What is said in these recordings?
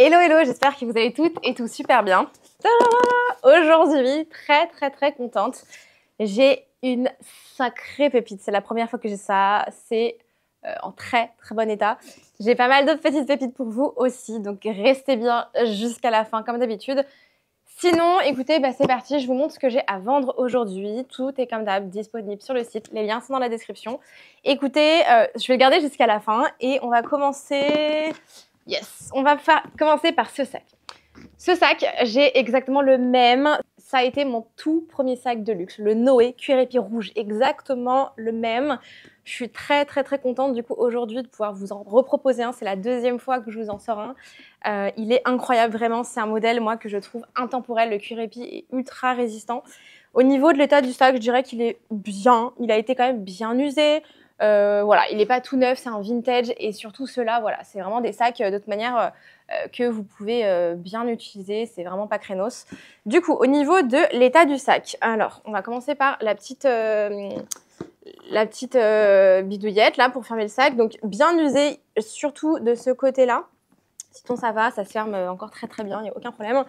Hello, hello, j'espère que vous allez toutes et tous super bien. Aujourd'hui, très contente. J'ai une sacrée pépite. C'est la première fois que j'ai ça. C'est en très bon état. J'ai pas mal d'autres petites pépites pour vous aussi. Donc restez bien jusqu'à la fin comme d'habitude. Sinon, écoutez, c'est parti. Je vous montre ce que j'ai à vendre aujourd'hui. Tout est comme d'hab disponible sur le site. Les liens sont dans la description. Écoutez, je vais le garder jusqu'à la fin et on va commencer... Yes, on va commencer par ce sac. Ce sac, j'ai exactement le même. Ça a été mon tout premier sac de luxe, le Noé cuir épi rouge, exactement le même. Je suis très contente du coup aujourd'hui de pouvoir vous en reproposer un. C'est la deuxième fois que je vous en sors un. Il est incroyable vraiment. C'est un modèle moi que je trouve intemporel. Le cuir épi est ultra résistant. Au niveau de l'état du sac, je dirais qu'il est bien. Il a été quand même bien usé. Voilà, il n'est pas tout neuf, c'est un vintage et surtout ceux-là, voilà, c'est vraiment des sacs de toute manière que vous pouvez bien utiliser, c'est vraiment pas crénos. Du coup, au niveau de l'état du sac, alors on va commencer par la petite bidouillette là pour fermer le sac, donc bien usé, surtout de ce côté-là. Sinon ça va, ça se ferme encore très bien, il n'y a aucun problème.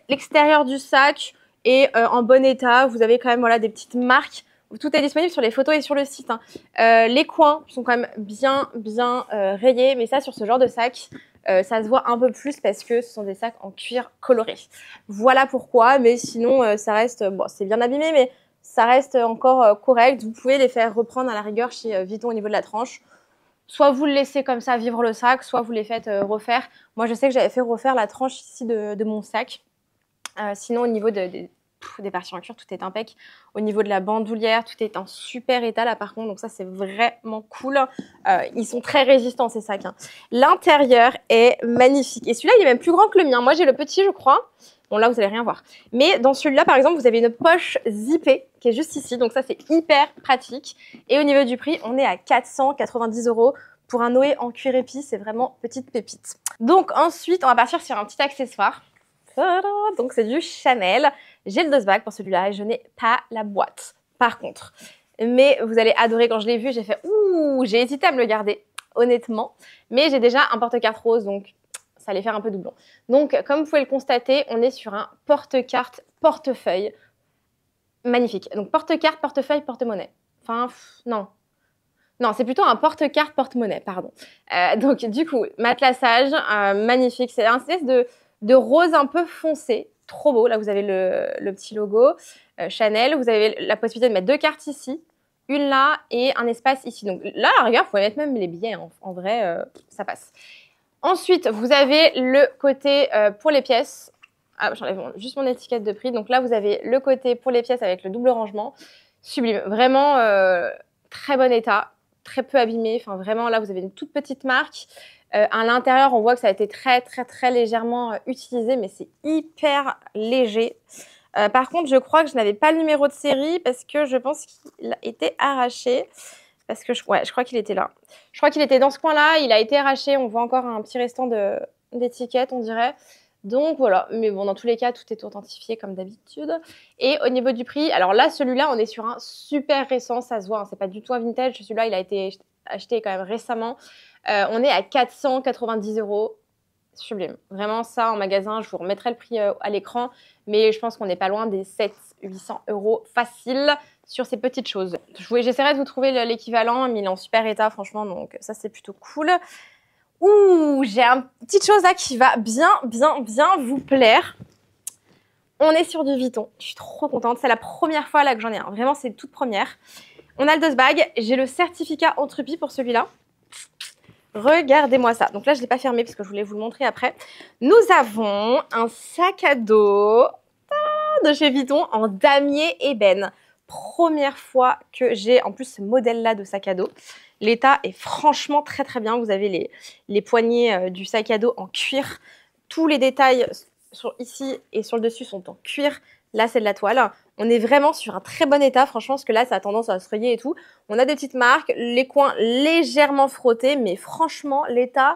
L'extérieur du sac est en bon état, vous avez quand même voilà, des petites marques. Tout est disponible sur les photos et sur le site. Les coins sont quand même bien rayés, mais ça, sur ce genre de sac, ça se voit un peu plus parce que ce sont des sacs en cuir coloré. Voilà pourquoi, mais sinon, ça reste... Bon, c'est bien abîmé, mais ça reste encore correct. Vous pouvez les faire reprendre à la rigueur chez Vuitton au niveau de la tranche. Soit vous le laissez comme ça vivre le sac, soit vous les faites refaire. Moi, je sais que j'avais fait refaire la tranche ici de mon sac. Sinon, au niveau des parties en cuir, tout est impec. Au niveau de la bandoulière, tout est en super état là par contre, donc ça c'est vraiment cool. Ils sont très résistants ces sacs. L'intérieur est magnifique et celui-là il est même plus grand que le mien. Moi j'ai le petit je crois. Bon là vous allez rien voir. Mais dans celui-là par exemple vous avez une poche zippée qui est juste ici, donc ça c'est hyper pratique. Et au niveau du prix on est à 490 € pour un Noé en cuir épi, c'est vraiment petite pépite. Donc ensuite on va partir sur un petit accessoire. Donc c'est du Chanel. J'ai le dust bag pour celui-là et je n'ai pas la boîte. Par contre, mais vous allez adorer quand je l'ai vu, j'ai fait ouh, j'ai hésité à me le garder, honnêtement. Mais j'ai déjà un porte-carte rose, donc ça allait faire un peu doublon. Donc comme vous pouvez le constater, on est sur un porte-carte portefeuille magnifique. Donc porte-carte, portefeuille, porte-monnaie. Enfin non. Non, c'est plutôt un porte-carte porte-monnaie, pardon. Donc du coup, matelassage magnifique. C'est un espèce de rose un peu foncé. Trop beau. Là, vous avez le petit logo Chanel. Vous avez la possibilité de mettre deux cartes ici, une là et un espace ici. Donc là, à la rigueur, vous pouvez mettre même les billets. En vrai, ça passe. Ensuite, vous avez le côté pour les pièces. Ah, j'enlève juste mon étiquette de prix. Donc là, vous avez le côté pour les pièces avec le double rangement. Sublime. Vraiment très bon état. Très peu abîmé. Enfin, vraiment, là, vous avez une toute petite marque. À l'intérieur, on voit que ça a été très légèrement utilisé, mais c'est hyper léger. Par contre, je crois que je n'avais pas le numéro de série parce que je pense qu'il a été arraché. Parce que je crois qu'il était là. Je crois qu'il était dans ce coin-là. Il a été arraché. On voit encore un petit restant d'étiquette, on dirait. Donc voilà. Mais bon, dans tous les cas, tout est authentifié comme d'habitude. Et au niveau du prix, alors là, celui-là, on est sur un super récent. Ça se voit, hein, c'est pas du tout un vintage. Celui-là, il a été acheté quand même récemment. On est à 490 €. Sublime. Vraiment, ça, en magasin, je vous remettrai le prix à l'écran. Mais je pense qu'on n'est pas loin des 700-800 € facile sur ces petites choses. J'essaierai de vous trouver l'équivalent, mais il est en super état, franchement. Donc, ça, c'est plutôt cool. Ouh, j'ai une petite chose là qui va bien vous plaire. On est sur du Vuitton. Je suis trop contente. C'est la première fois là que j'en ai un. Vraiment, c'est toute première. On a le dust bag. J'ai le certificat Entrepie pour celui-là. Regardez-moi ça. Donc là, je ne l'ai pas fermé parce que je voulais vous le montrer après. Nous avons un sac à dos de chez Vuitton en damier ébène. Première fois que j'ai en plus ce modèle-là de sac à dos. L'état est franchement très bien. Vous avez les poignées du sac à dos en cuir. Tous les détails ici et sur le dessus sont en cuir. Là, c'est de la toile. On est vraiment sur un très bon état, franchement, parce que là, ça a tendance à se rayer et tout. On a des petites marques, les coins légèrement frottés, mais franchement, l'état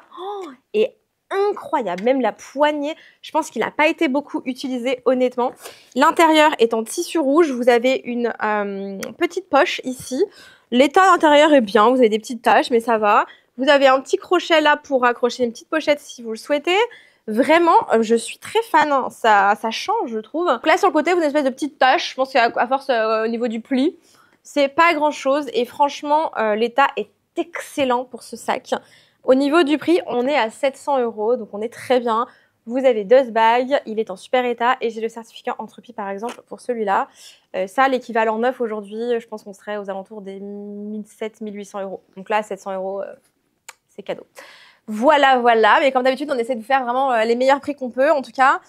est incroyable. Même la poignée, je pense qu'il n'a pas été beaucoup utilisé, honnêtement. L'intérieur est en tissu rouge. Vous avez une petite poche ici. L'état intérieur est bien. Vous avez des petites taches, mais ça va. Vous avez un petit crochet là pour accrocher une petite pochette si vous le souhaitez. Vraiment, je suis très fan, hein. Ça change, je trouve. Donc là, sur le côté, vous avez une espèce de petite tache. Je pense qu'à force, au niveau du pli, c'est pas grand-chose. Et franchement, l'état est excellent pour ce sac. Au niveau du prix, on est à 700 €, donc on est très bien. Vous avez 2 bagues, il est en super état et j'ai le certificat Entrepris par exemple pour celui-là. Ça, l'équivalent neuf aujourd'hui, je pense qu'on serait aux alentours des 1700-1800 €. Donc là, 700 €, c'est cadeau. Voilà, voilà. Mais comme d'habitude, on essaie de vous faire vraiment les meilleurs prix qu'on peut, en tout cas.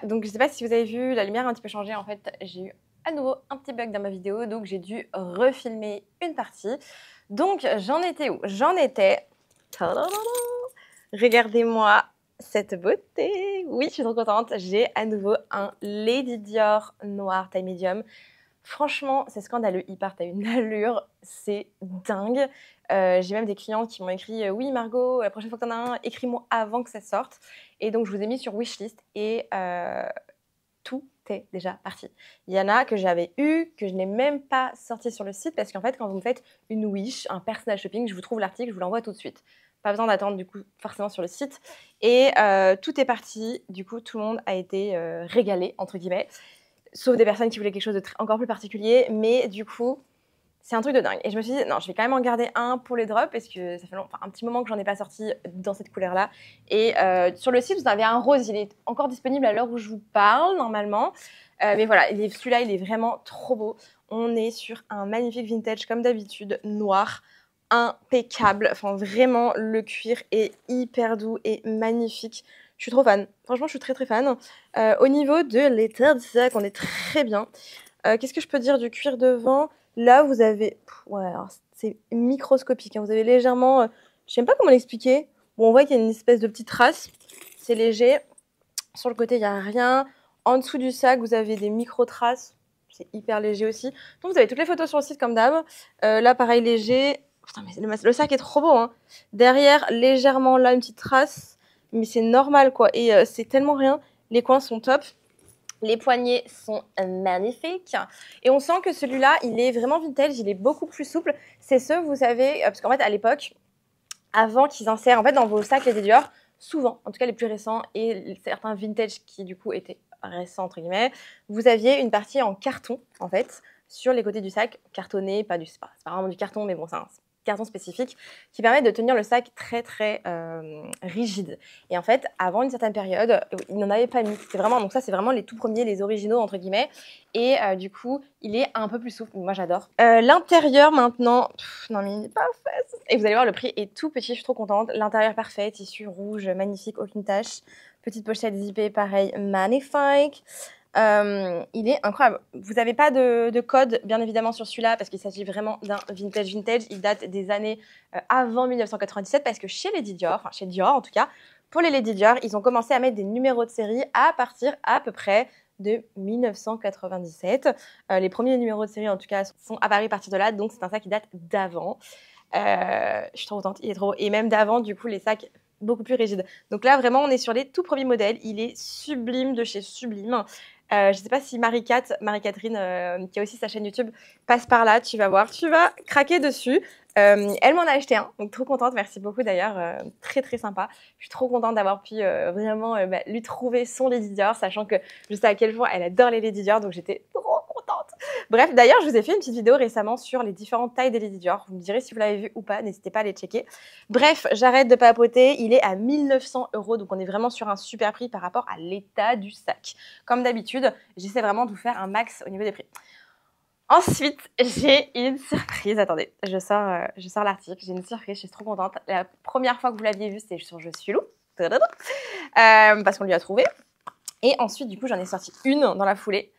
Donc, je ne sais pas si vous avez vu, la lumière a un petit peu changé. En fait, j'ai eu à nouveau un petit bug dans ma vidéo, donc j'ai dû refilmer une partie. Donc, j'en étais où? J'en étais... Regardez-moi cette beauté. Oui, je suis trop contente. J'ai à nouveau un Lady Dior noir taille médium. Franchement, c'est scandaleux. Il part à une allure, c'est dingue. J'ai même des clients qui m'ont écrit oui, Margot, la prochaine fois que t'en as un, écris-moi avant que ça sorte. Et donc, je vous ai mis sur Wishlist et tout est déjà parti. Il y en a que j'avais eu, que je n'ai même pas sorti sur le site parce qu'en fait, quand vous me faites une wish, un personal shopping, je vous trouve l'article, je vous l'envoie tout de suite. Pas besoin d'attendre du coup forcément sur le site. Et tout est parti. Du coup, tout le monde a été régalé, entre guillemets. Sauf des personnes qui voulaient quelque chose de encore plus particulier. Mais du coup, c'est un truc de dingue. Et je me suis dit, non, je vais quand même en garder un pour les drops parce que ça fait un petit moment que j'en ai pas sorti dans cette couleur-là. Et sur le site, vous avez un rose. Il est encore disponible à l'heure où je vous parle, normalement. Mais voilà, celui-là, il est vraiment trop beau. On est sur un magnifique vintage, comme d'habitude, noir, impeccable. Enfin, vraiment, le cuir est hyper doux et magnifique. Je suis trop fan. Franchement, je suis très, très fan. Au niveau de l'état du sac, on est très bien. Qu'est-ce que je peux dire du cuir devant? Là, vous avez... Ouais, alors, c'est microscopique, hein. Vous avez légèrement... je sais même pas comment l'expliquer. Bon, on voit qu'il y a une espèce de petite trace. C'est léger. Sur le côté, il n'y a rien. En dessous du sac, vous avez des micro-traces. C'est hyper léger aussi. Donc, vous avez toutes les photos sur le site comme d'hab. Là, pareil, léger. Putain, mais le sac est trop beau, hein. Derrière, légèrement, là, une petite trace. Mais c'est normal, quoi. Et c'est tellement rien. Les coins sont top. Les poignets sont magnifiques. Et on sent que celui-là, il est vraiment vintage. Il est beaucoup plus souple. C'est ceux, vous savez, parce qu'en fait, à l'époque, avant qu'ils insèrent, en fait, dans vos sacs Lady Dior, souvent, en tout cas les plus récents, et certains vintage qui, du coup, étaient récents, entre guillemets, vous aviez une partie en carton, en fait, sur les côtés du sac, cartonné, c'est pas vraiment du carton, mais bon, c'est un carton spécifique qui permet de tenir le sac très très rigide. Et en fait, avant une certaine période, ils n'en avaient pas mis. C'est vraiment, donc ça, c'est vraiment les tout premiers, les originaux entre guillemets. Et du coup, il est un peu plus souple. Moi, j'adore. L'intérieur maintenant, non mais il est pas fait. Et vous allez voir, le prix est tout petit. Je suis trop contente. L'intérieur parfait, tissu rouge, magnifique, aucune tache. Petite pochette zippée, pareil, magnifique. Il est incroyable. Vous n'avez pas de code, bien évidemment, sur celui-là, parce qu'il s'agit vraiment d'un vintage. Il date des années avant 1997, parce que chez Lady Dior, enfin chez Dior en tout cas, pour les Lady Dior, ils ont commencé à mettre des numéros de série à partir à peu près de 1997. Les premiers numéros de série, en tout cas, sont apparus à partir de là, donc c'est un sac qui date d'avant. Je suis trop contente, il est trop beau. Et même d'avant, du coup, les sacs beaucoup plus rigides. Donc là, vraiment, on est sur les tout premiers modèles. Il est sublime de chez Sublime. Je ne sais pas si Marie-Catherine, qui a aussi sa chaîne YouTube, passe par là. Tu vas voir, tu vas craquer dessus. Elle m'en a acheté un, donc trop contente. Merci beaucoup d'ailleurs, très très sympa. Je suis trop contente d'avoir pu vraiment lui trouver son Lady Dior, sachant que je sais à quel point elle adore les Lady Dior, donc j'étais trop contente. Bref, d'ailleurs, je vous ai fait une petite vidéo récemment sur les différentes tailles des Lady Dior. Vous me direz si vous l'avez vu ou pas, n'hésitez pas à les checker. Bref, j'arrête de papoter. Il est à 1900 €, donc on est vraiment sur un super prix par rapport à l'état du sac. Comme d'habitude, j'essaie vraiment de vous faire un max au niveau des prix. Ensuite, j'ai une surprise. Attendez, je sors l'article. J'ai une surprise, je suis trop contente. La première fois que vous l'aviez vue, c'était sur Je suis loup. Parce qu'on lui a trouvé. Et ensuite, du coup, j'en ai sorti une dans la foulée.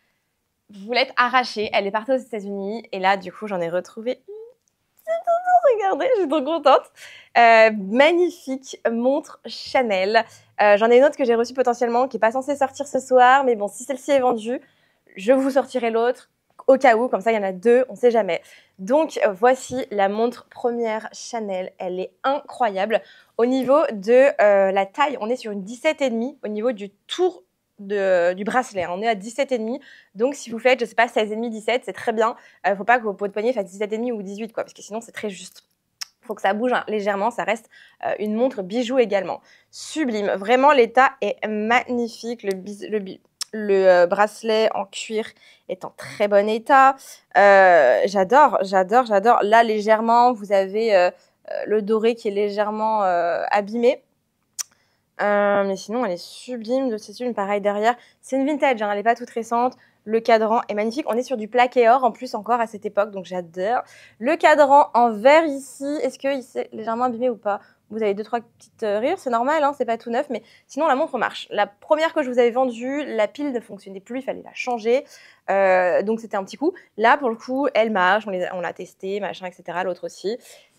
Vous voulez être arrachée. Elle est partie aux États-Unis. Et là, du coup, j'en ai retrouvé une. Regardez, je suis trop contente. Magnifique montre Chanel. J'en ai une autre que j'ai reçue potentiellement, qui n'est pas censée sortir ce soir. Mais bon, si celle-ci est vendue, je vous sortirai l'autre. Au cas où, comme ça, il y en a deux, on ne sait jamais. Donc, voici la montre première Chanel. Elle est incroyable. Au niveau de la taille, on est sur une 17,5 au niveau du tour du bracelet. On est à 17,5. Donc, si vous faites, je ne sais pas, 16,5, 17, c'est très bien. Il ne faut pas que votre poignée fasse 17,5 ou 18, quoi, parce que sinon, c'est très juste. faut que ça bouge légèrement, ça reste une montre bijou également. Sublime, vraiment l'état est magnifique, le bracelet en cuir est en très bon état. J'adore. Là, légèrement, vous avez le doré qui est légèrement abîmé. Mais sinon, elle est sublime. C'est une pareil derrière. C'est une vintage, hein, elle n'est pas toute récente. Le cadran est magnifique. On est sur du plaqué or en plus encore à cette époque, donc j'adore. Le cadran en verre ici, est-ce qu'il s'est légèrement abîmé ou pas? Vous avez 2-3 petites rires, c'est normal, hein, c'est pas tout neuf, mais sinon la montre marche. La première que je vous avais vendue, la pile ne fonctionnait plus, il fallait la changer, donc c'était un petit coup. Là, pour le coup, elle marche, on l'a testée, machin, etc. L'autre aussi.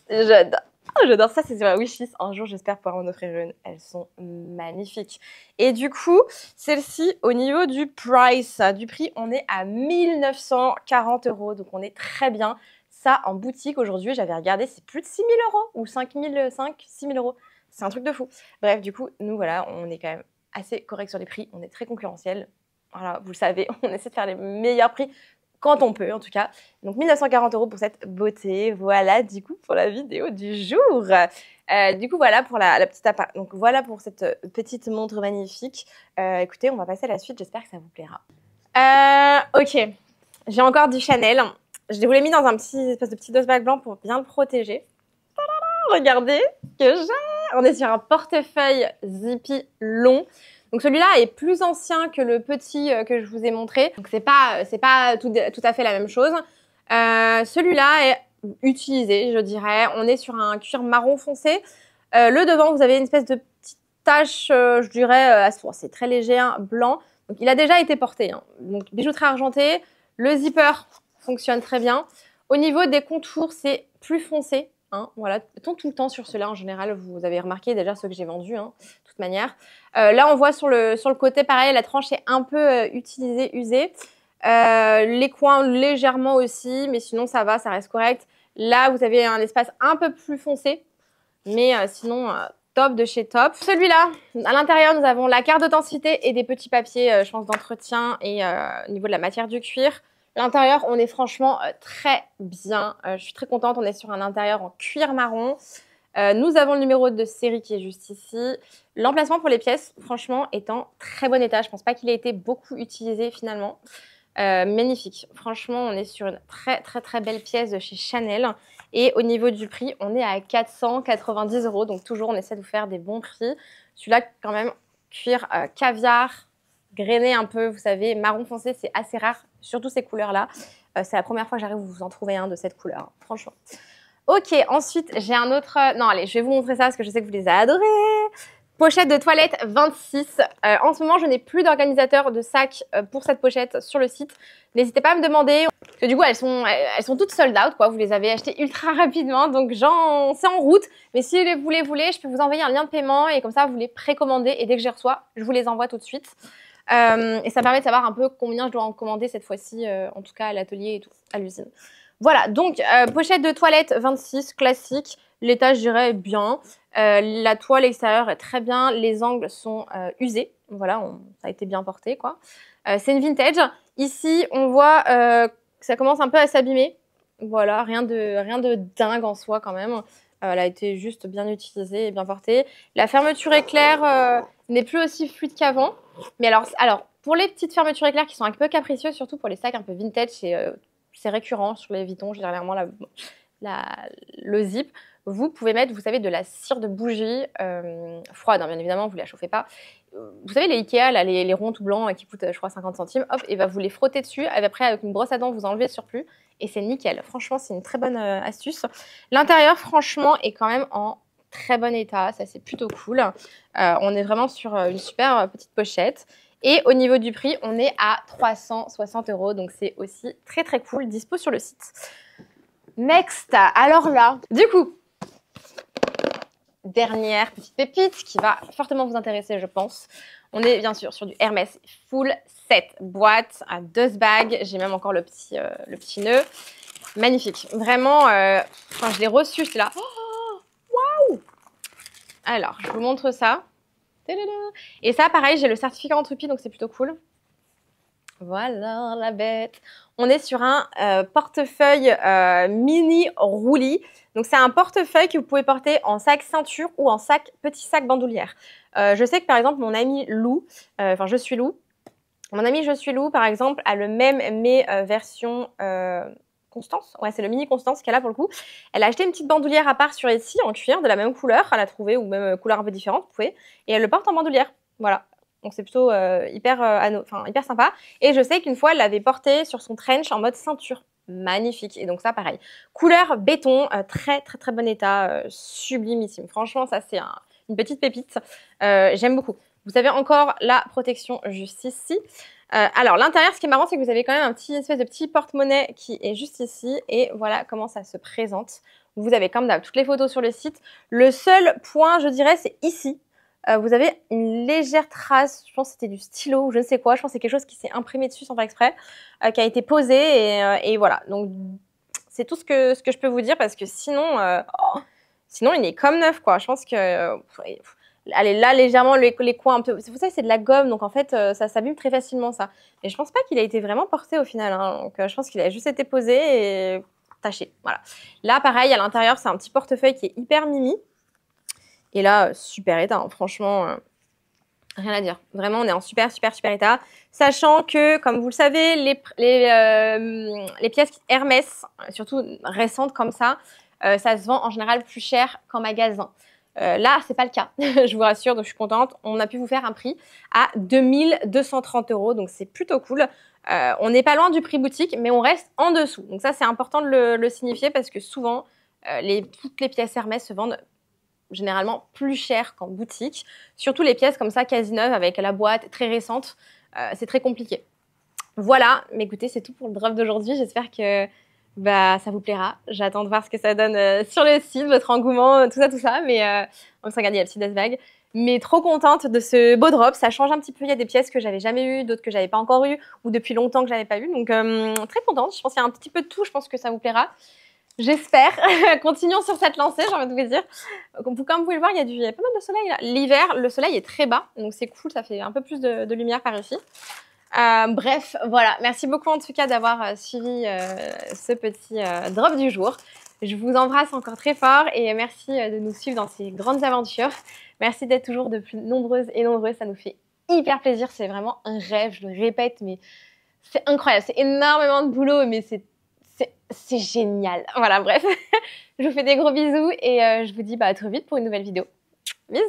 J'adore. Oh, j'adore ça, c'est sur la wishlist. Un jour, j'espère pouvoir en offrir une. Elles sont magnifiques. Et du coup, celle-ci, au niveau du prix, on est à 1940 €. Donc, on est très bien. Ça, en boutique, aujourd'hui, j'avais regardé, c'est plus de 6 000 € ou 6 000 €. C'est un truc de fou. Bref, du coup, nous, voilà, on est quand même assez correct sur les prix. On est très concurrentiel. Voilà, vous le savez, on essaie de faire les meilleurs prix quand on peut en tout cas. Donc 1940 € pour cette beauté. Voilà du coup pour la vidéo du jour. Du coup voilà pour la petite appart. Donc voilà pour cette petite montre magnifique. Écoutez, on va passer à la suite. J'espère que ça vous plaira. Ok, j'ai encore du Chanel. Je vous l'ai mis dans un espèce de petit dose bag blanc pour bien le protéger. Tadam, regardez que j'ai. On est sur un portefeuille zippy long. Donc celui-là est plus ancien que le petit que je vous ai montré. Donc c'est pas tout à fait la même chose. Celui-là est utilisé, je dirais. On est sur un cuir marron foncé. Le devant, vous avez une espèce de petite tache, je dirais, c'est très léger, hein, blanc. Donc il a déjà été porté. Hein. Donc bijouterie argentée. Le zipper fonctionne très bien. Au niveau des contours, c'est plus foncé. Hein, voilà, tout le temps sur ceux-là en général, vous avez remarqué déjà ceux que j'ai vendus, hein, de toute manière. Là, on voit sur le côté, pareil, la tranche est un peu utilisée, usée. Les coins légèrement aussi, mais sinon ça va, ça reste correct. Là, vous avez un espace un peu plus foncé, mais sinon top de chez top. Celui-là, à l'intérieur, nous avons la carte d'authenticité et des petits papiers, je pense, d'entretien et au niveau de la matière du cuir. L'intérieur, on est franchement très bien. Je suis très contente. On est sur un intérieur en cuir marron. Nous avons le numéro de série qui est juste ici. L'emplacement pour les pièces, franchement, est en très bon état. Je ne pense pas qu'il ait été beaucoup utilisé finalement. Magnifique. Franchement, on est sur une très belle pièce de chez Chanel. Et au niveau du prix, on est à 490 €. Donc toujours, on essaie de vous faire des bons prix. Celui-là, quand même, cuir caviar, grainé un peu, vous savez, marron foncé, c'est assez rare. Surtout ces couleurs-là. C'est la première fois que j'arrive à vous en trouver un de cette couleur, hein, franchement. Ok, ensuite, j'ai un autre... Non, allez, je vais vous montrer ça parce que je sais que vous les adorez. Pochette de toilette 26. En ce moment, je n'ai plus d'organisateur de sac pour cette pochette sur le site. N'hésitez pas à me demander. Parce que du coup, elles sont toutes sold out, quoi. Vous les avez achetées ultra rapidement. Donc, c'est en route. Mais si vous les voulez, je peux vous envoyer un lien de paiement. Et comme ça, vous les précommandez. Et dès que je les reçois, je vous les envoie tout de suite. Et ça permet de savoir un peu combien je dois en commander cette fois-ci, en tout cas à l'atelier et tout, à l'usine. Voilà, donc pochette de toilette 26, classique. L'état, je dirais, bien. La toile extérieure est très bien. Les angles sont usés. Voilà, ça a été bien porté, quoi. C'est une vintage. Ici, on voit que ça commence un peu à s'abîmer. Voilà, rien de dingue en soi quand même. Elle a été juste bien utilisée et bien portée. La fermeture éclair n'est plus aussi fluide qu'avant. Mais alors, pour les petites fermetures éclair qui sont un peu capricieuses, surtout pour les sacs un peu vintage, c'est récurrent sur les Vuitton, généralement le zip. Vous pouvez mettre, vous savez, de la cire de bougie froide, hein, bien évidemment, vous ne la chauffez pas. Vous savez, les Ikea, là, les ronds tout blancs qui coûtent, je crois, 50 centimes, hop, et vous les frottez dessus. Et après, avec une brosse à dents, vous enlevez le surplus. Et c'est nickel. Franchement, c'est une très bonne astuce. L'intérieur, franchement, est quand même en très bon état. Ça, c'est plutôt cool. On est vraiment sur une super petite pochette. Et au niveau du prix, on est à 360 €. Donc, c'est aussi très cool. Dispo sur le site. Next. Alors là, du coup, dernière petite pépite qui va fortement vous intéresser, je pense. On est bien sûr sur du Hermès full set. Boîte à 2 bagues. J'ai même encore le petit nœud. Magnifique. Vraiment, quand je l'ai reçu, j'étais là. Oh, waouh! Alors, je vous montre ça. Et ça, pareil, j'ai le certificat Entropie, donc c'est plutôt cool. Voilà la bête. On est sur un portefeuille mini roulis. Donc c'est un portefeuille que vous pouvez porter en sac ceinture ou en petit sac bandoulière. Je sais que par exemple mon amie Lou, je suis Lou. Mon amie Je suis Lou par exemple a le même mais version Constance. Ouais, c'est le mini Constance qu'elle a pour le coup. Elle a acheté une petite bandoulière à part sur Etsy en cuir de la même couleur. Elle a trouvé ou même couleur un peu différente, vous pouvez. Et elle le porte en bandoulière. Voilà. Donc c'est plutôt hyper sympa. Et je sais qu'une fois, elle l'avait porté sur son trench en mode ceinture. Magnifique. Et donc ça, pareil. Couleur béton, très très très bon état, sublimissime. Franchement, ça c'est une petite pépite. J'aime beaucoup. Vous avez encore la protection juste ici. Alors l'intérieur, ce qui est marrant, c'est que vous avez quand même une espèce de petit porte-monnaie qui est juste ici. Et voilà comment ça se présente. Vous avez comme d'hab toutes les photos sur le site. Le seul point, je dirais, c'est ici. Vous avez une légère trace, je pense que c'était du stylo ou je ne sais quoi, je pense que c'est quelque chose qui s'est imprimé dessus sans faire exprès, qui a été posé et voilà. Donc c'est tout ce que je peux vous dire parce que sinon, sinon il est comme neuf quoi. Je pense que, allez là légèrement les coins un peu, vous savez c'est de la gomme donc en fait ça s'abîme très facilement ça. Et je pense pas qu'il a été vraiment porté au final, hein. Donc je pense qu'il a juste été posé et taché. Voilà. Là pareil à l'intérieur c'est un petit portefeuille qui est hyper mimi. Et là, super état, hein. Franchement, rien à dire. Vraiment, on est en super état. Sachant que, comme vous le savez, les pièces Hermès, surtout récentes comme ça se vend en général plus cher qu'en magasin. Là, c'est pas le cas, je vous rassure, donc je suis contente. On a pu vous faire un prix à 2230 €, donc c'est plutôt cool. On n'est pas loin du prix boutique, mais on reste en dessous. Donc ça, c'est important de le signifier parce que souvent, toutes les pièces Hermès se vendent généralement plus cher qu'en boutique. Surtout les pièces comme ça, quasi neuves, avec la boîte très récente, c'est très compliqué. Voilà, mais écoutez, c'est tout pour le drop d'aujourd'hui. J'espère que ça vous plaira. J'attends de voir ce que ça donne sur le site, votre engouement, tout ça. Mais on se regarde, il y a le petit Bag. Mais trop contente de ce beau drop. Ça change un petit peu. Il y a des pièces que j'avais jamais eues, d'autres que j'avais pas encore eues, ou depuis longtemps que j'avais pas eues. Donc très contente. Je pense qu'il y a un petit peu de tout. Je pense que ça vous plaira. J'espère. Continuons sur cette lancée, j'ai envie de vous dire. Comme vous pouvez le voir, il y a pas mal de soleil là. L'hiver, le soleil est très bas, donc c'est cool, ça fait un peu plus de lumière par ici. Bref, voilà. Merci beaucoup en tout cas d'avoir suivi ce petit drop du jour. Je vous embrasse encore très fort et merci de nous suivre dans ces grandes aventures. Merci d'être toujours de plus nombreuses et nombreux, ça nous fait hyper plaisir. C'est vraiment un rêve, je le répète, mais c'est incroyable. C'est énormément de boulot, mais c'est génial. Voilà, bref. Je vous fais des gros bisous et je vous dis à très vite pour une nouvelle vidéo. Bisous!